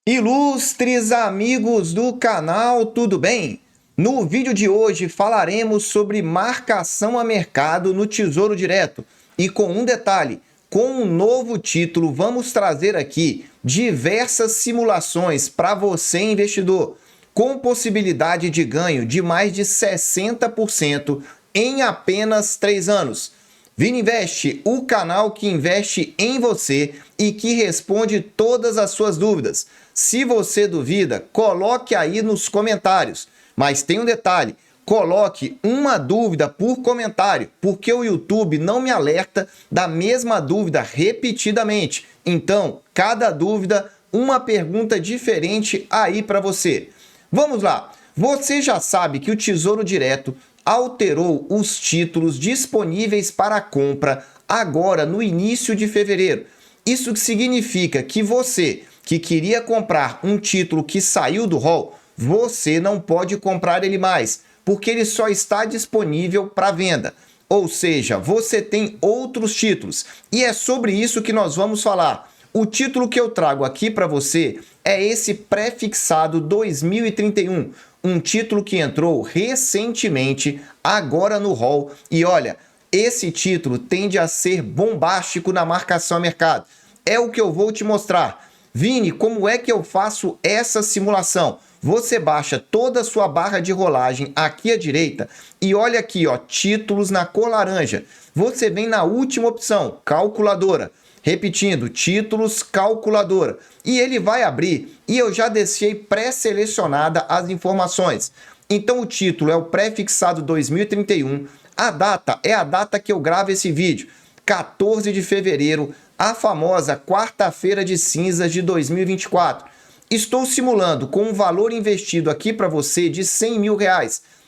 Ilustres amigos do canal, tudo bem? No vídeo de hoje falaremos sobre marcação a mercado no Tesouro Direto. E com um detalhe, com um novo título, vamos trazer aqui diversas simulações para você investidor, com possibilidade de ganho de mais de 60% em apenas 3 anos. Vini Invest, o canal que investe em você e que responde todas as suas dúvidas. Se você duvida, coloque aí nos comentários. Mas tem um detalhe, coloque uma dúvida por comentário, porque o YouTube não me alerta da mesma dúvida repetidamente. Então, cada dúvida, uma pergunta diferente aí para você. Vamos lá, você já sabe que o Tesouro Direto alterou os títulos disponíveis para compra agora no início de fevereiro. Isso significa que você que queria comprar um título que saiu do rol, você não pode comprar ele mais, porque ele só está disponível para venda. Ou seja, você tem outros títulos. E é sobre isso que nós vamos falar. O título que eu trago aqui para você é esse pré-fixado 2031, um título que entrou recentemente, agora no rol. E olha, esse título tende a ser bombástico na marcação a mercado. É o que eu vou te mostrar. Vini, como é que eu faço essa simulação? Você baixa toda a sua barra de rolagem aqui à direita e olha aqui, ó, títulos na cor laranja. Você vem na última opção, calculadora. Repetindo, títulos, calculadora. E ele vai abrir e eu já deixei pré-selecionada as informações. Então o título é o pré-fixado 2031. A data é a data que eu gravo esse vídeo, 14 de fevereiro, a famosa quarta-feira de cinzas de 2024. Estou simulando com um valor investido aqui para você de R$100 mil.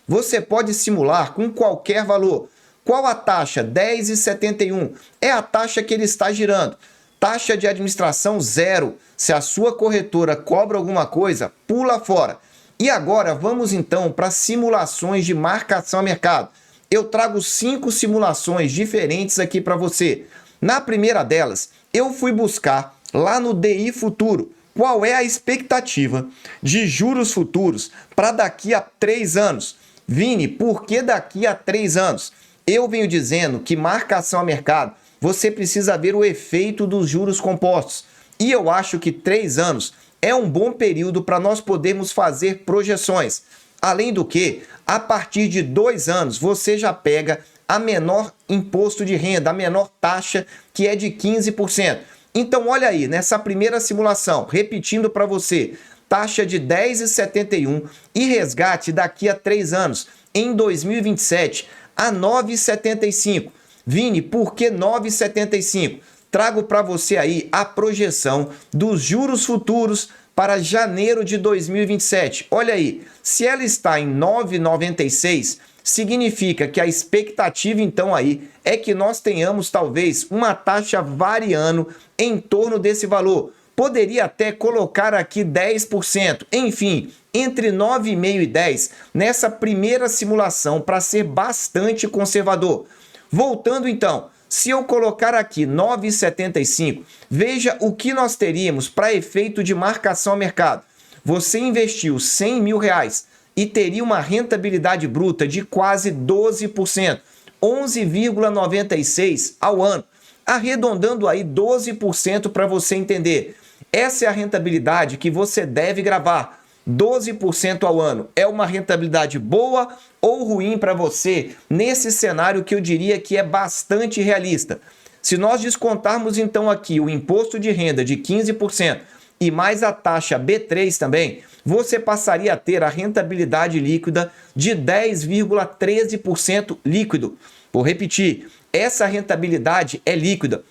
Você pode simular com qualquer valor. Qual a taxa? 10,71. É a taxa que ele está girando. Taxa de administração zero. Se a sua corretora cobra alguma coisa, pula fora. E agora vamos então para simulações de marcação a mercado. Eu trago 5 simulações diferentes aqui para você. Na primeira delas, eu fui buscar lá no DI Futuro qual é a expectativa de juros futuros para daqui a 3 anos. Vini, por que daqui a 3 anos? Eu venho dizendo que marcação a mercado, você precisa ver o efeito dos juros compostos. E eu acho que 3 anos é um bom período para nós podermos fazer projeções. Além do que, a partir de 2 anos, você já pega a menor imposto de renda, a menor taxa, que é de 15%. Então, olha aí, nessa primeira simulação, repetindo para você, taxa de 10,71 e resgate daqui a 3 anos, em 2027, a 9,75. Vini, por que 9,75? Trago para você aí a projeção dos juros futuros para janeiro de 2027. Olha aí, se ela está em 9,96, significa que a expectativa então aí é que nós tenhamos talvez uma taxa variando em torno desse valor. Poderia até colocar aqui 10%, enfim, entre 9,5 e 10 nessa primeira simulação para ser bastante conservador. Voltando então, se eu colocar aqui 9,75, veja o que nós teríamos para efeito de marcação a mercado. Você investiu R$100 mil e teria uma rentabilidade bruta de quase 12%, 11,96% ao ano, arredondando aí 12% para você entender. Essa é a rentabilidade que você deve gravar, 12% ao ano. É uma rentabilidade boa ou ruim para você nesse cenário que eu diria que é bastante realista? Se nós descontarmos então aqui o imposto de renda de 15% e mais a taxa B3 também, você passaria a ter a rentabilidade líquida de 10,13% líquido. Vou repetir, essa rentabilidade é líquida,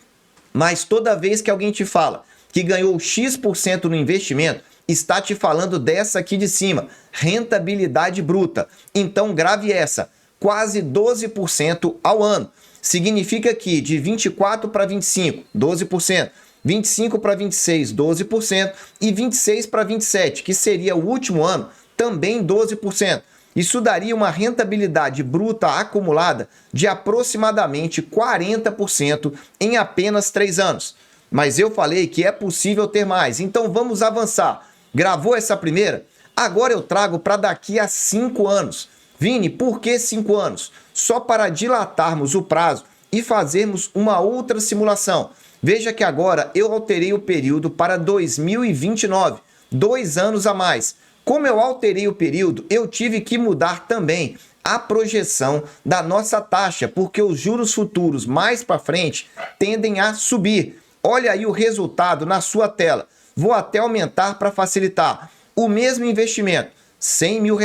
mas toda vez que alguém te fala que ganhou X% no investimento, está te falando dessa aqui de cima, rentabilidade bruta. Então grave essa, quase 12% ao ano. Significa que de 24 para 25, 12%. 25 para 26, 12%, e 26 para 27, que seria o último ano, também 12%. Isso daria uma rentabilidade bruta acumulada de aproximadamente 40% em apenas 3 anos. Mas eu falei que é possível ter mais, então vamos avançar. Gravou essa primeira? Agora eu trago para daqui a 5 anos. Vini, por que 5 anos? Só para dilatarmos o prazo e fazermos uma outra simulação. Veja que agora eu alterei o período para 2029, 2 anos a mais. Como eu alterei o período, eu tive que mudar também a projeção da nossa taxa, porque os juros futuros mais para frente tendem a subir. Olha aí o resultado na sua tela. Vou até aumentar para facilitar. O mesmo investimento, R$100 mil.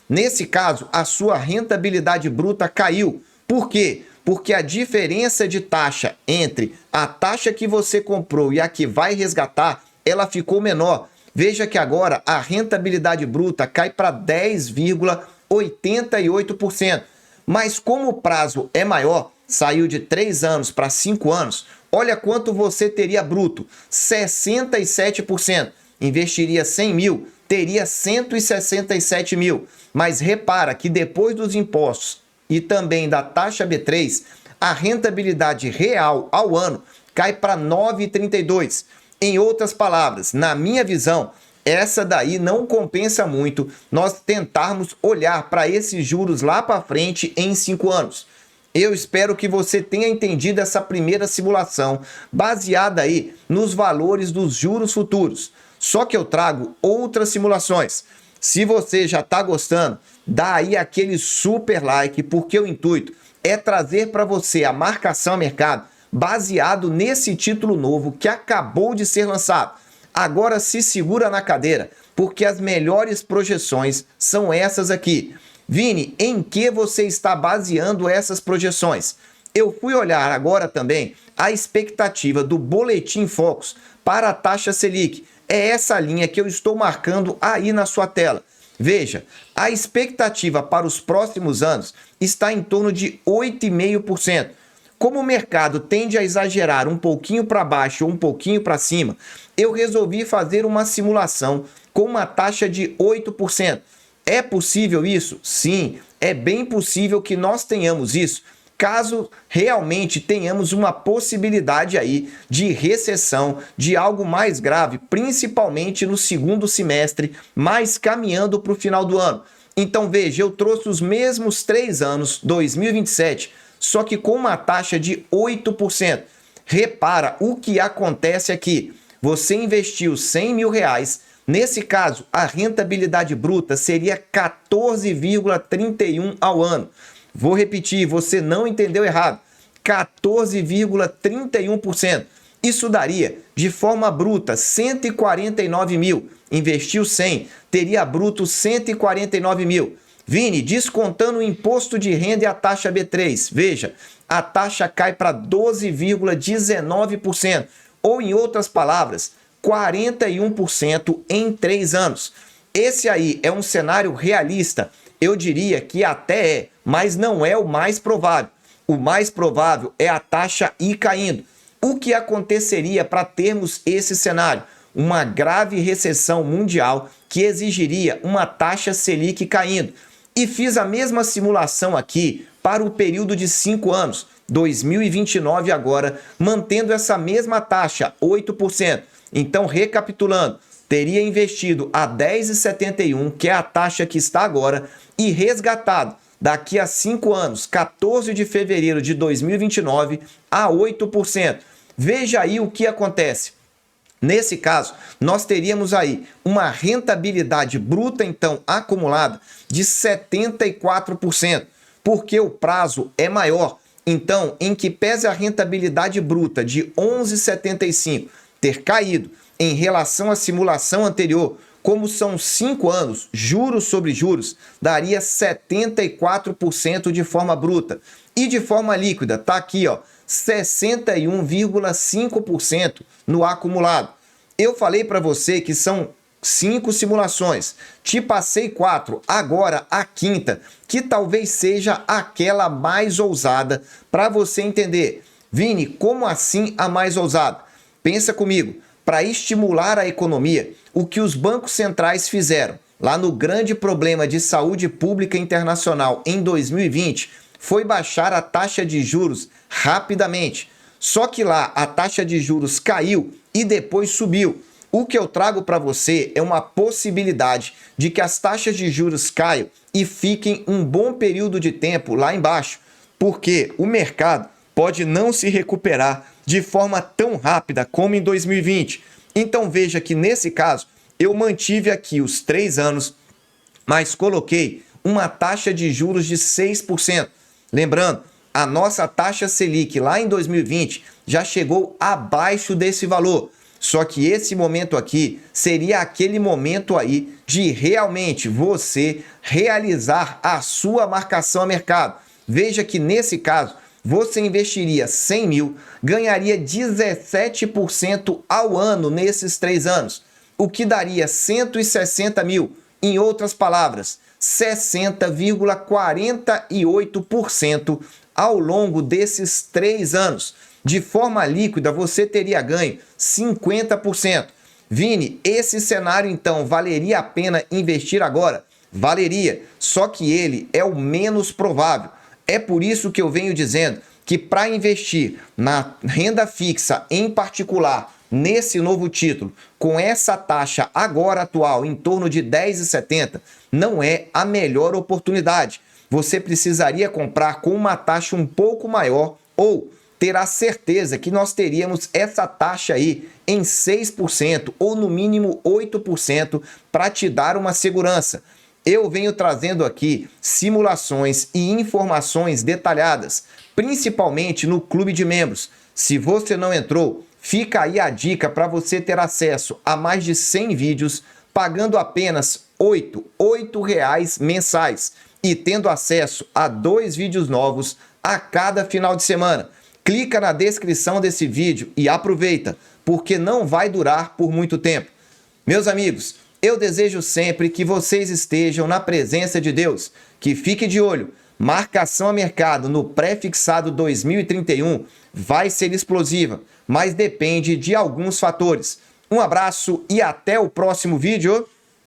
Nesse caso, a sua rentabilidade bruta caiu. Por quê? Porque a diferença de taxa entre a taxa que você comprou e a que vai resgatar, ela ficou menor. Veja que agora a rentabilidade bruta cai para 10,88%. Mas como o prazo é maior, saiu de 3 anos para 5 anos, olha quanto você teria bruto, 67%. Investiria 100 mil, teria 167 mil. Mas repara que depois dos impostos e também da taxa B3, a rentabilidade real ao ano cai para 9,32%. Em outras palavras, na minha visão, essa daí não compensa muito nós tentarmos olhar para esses juros lá para frente em 5 anos. Eu espero que você tenha entendido essa primeira simulação baseada aí nos valores dos juros futuros. Só que eu trago outras simulações. Se você já está gostando, dá aí aquele super like, porque o intuito é trazer para você a marcação a mercado baseado nesse título novo que acabou de ser lançado. Agora se segura na cadeira, porque as melhores projeções são essas aqui. Vini, em que você está baseando essas projeções? Eu fui olhar agora também a expectativa do Boletim Focus para a taxa Selic. É essa linha que eu estou marcando aí na sua tela. Veja, a expectativa para os próximos anos está em torno de 8,5%. Como o mercado tende a exagerar um pouquinho para baixo ou um pouquinho para cima, eu resolvi fazer uma simulação com uma taxa de 8%. É possível isso? Sim, é bem possível que nós tenhamos isso, caso realmente tenhamos uma possibilidade aí de recessão, de algo mais grave, principalmente no segundo semestre, mas caminhando para o final do ano. Então veja, eu trouxe os mesmos 3 anos, 2027, só que com uma taxa de 8%. Repara o que acontece aqui. Você investiu R$100 mil, nesse caso a rentabilidade bruta seria 14,31% ao ano. Vou repetir, você não entendeu errado, 14,31%. Isso daria, de forma bruta, 149 mil. Investiu 100, teria bruto 149 mil. Vini, descontando o imposto de renda e a taxa B3. Veja, a taxa cai para 12,19%. Ou, em outras palavras, 41% em 3 anos. Esse aí é um cenário realista. Eu diria que até é, mas não é o mais provável. O mais provável é a taxa ir caindo. O que aconteceria para termos esse cenário? Uma grave recessão mundial que exigiria uma taxa Selic caindo. E fiz a mesma simulação aqui para o período de 5 anos, 2029 agora, mantendo essa mesma taxa, 8%. Então, recapitulando, teria investido a 10,71, que é a taxa que está agora, e resgatado daqui a 5 anos, 14 de fevereiro de 2029, a 8%. Veja aí o que acontece. Nesse caso, nós teríamos aí uma rentabilidade bruta, então, acumulada de 74%, porque o prazo é maior. Então, em que pese a rentabilidade bruta de 11,75 ter caído em relação à simulação anterior, como são 5 anos, juros sobre juros, daria 74% de forma bruta. E de forma líquida, tá aqui, ó, 61,5% no acumulado. Eu falei para você que são 5 simulações, te passei 4, agora a quinta, que talvez seja aquela mais ousada para você entender. Vini, como assim a mais ousada? Pensa comigo, para estimular a economia, o que os bancos centrais fizeram lá no grande problema de saúde pública internacional em 2020 foi baixar a taxa de juros rapidamente. Só que lá a taxa de juros caiu e depois subiu. O que eu trago para você é uma possibilidade de que as taxas de juros caiam e fiquem um bom período de tempo lá embaixo, porque o mercado pode não se recuperar de forma tão rápida como em 2020. Então veja que nesse caso eu mantive aqui os 3 anos, mas coloquei uma taxa de juros de 6%. Lembrando, a nossa taxa Selic lá em 2020 já chegou abaixo desse valor. Só que esse momento aqui seria aquele momento aí de realmente você realizar a sua marcação a mercado. Veja que nesse caso, você investiria 100 mil, ganharia 17% ao ano nesses 3 anos, o que daria 160 mil. Em outras palavras, 60,48% ao longo desses 3 anos. De forma líquida, você teria ganho 50%. Vini, esse cenário então valeria a pena investir agora? Valeria, só que ele é o menos provável. É por isso que eu venho dizendo que para investir na renda fixa, em particular, nesse novo título, com essa taxa agora atual em torno de 10,70, não é a melhor oportunidade. Você precisaria comprar com uma taxa um pouco maior ou ter a certeza que nós teríamos essa taxa aí em 6% ou no mínimo 8% para te dar uma segurança. Eu venho trazendo aqui simulações e informações detalhadas, principalmente no clube de membros. Se você não entrou, fica aí a dica para você ter acesso a mais de 100 vídeos, pagando apenas R$ 8 mensais e tendo acesso a 2 vídeos novos a cada final de semana. Clica na descrição desse vídeo e aproveita, porque não vai durar por muito tempo. Meus amigos, eu desejo sempre que vocês estejam na presença de Deus, que fique de olho. Marcação a mercado no pré-fixado 2031 vai ser explosiva, mas depende de alguns fatores. Um abraço e até o próximo vídeo.